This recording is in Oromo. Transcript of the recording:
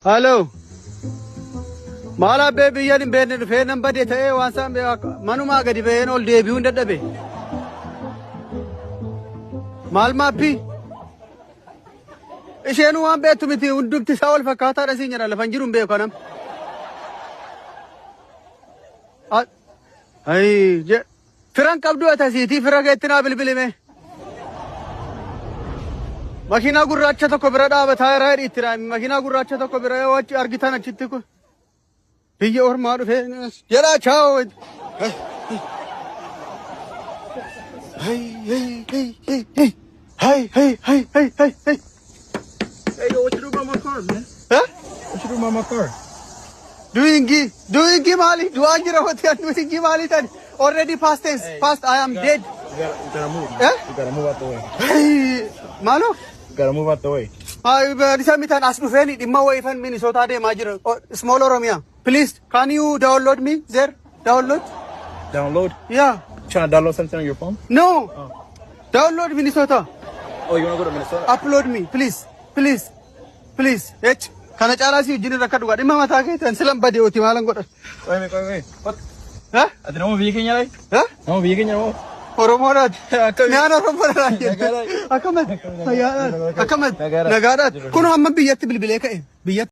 Hello. Mala baby yan in bed fe number de the wan sam manu ma gadi be all debut ndada be. Mal ma pi. Ishenu wan be tumiti undukti sawal fakata da sinyara la fanjirum be kanam. Ay je Frank abdu atasiti Frank itina bilbil me. Makina gurracha to kobra da bata ra itira makina gurracha to kobra wach argitana chitte ko ye or maru fe jara chao hey hey hey hey hey hey hey hey hey hey hey Hey, yo, what you do about my car, man? huh What you do about my car? doing gi mali duangira hote doing gi mali tan already past tense past I am dead You gotta move, man. eh You gotta move out the way. hey malo You gotta move out the way. Disamitan asnu feni dimma way fan Minnesota de majira small oromia. Please, can you download me there? Download? Download? Yeah. Trying to download something on your phone? No. Download Minnesota. Oh, you wanna go to Minnesota? Upload me, please. Please. Please. H. Kana chala si jini rakadu ga dimma mata ke tan selam bade oti malang god. Wait. What? Huh? Ada nama bikin nyalai? Huh? Nama bikin nyalai? Oromora. Nyana oromora. Akamat. Akamat. Nagarat. Kuno amma biyat bilbile ka biyat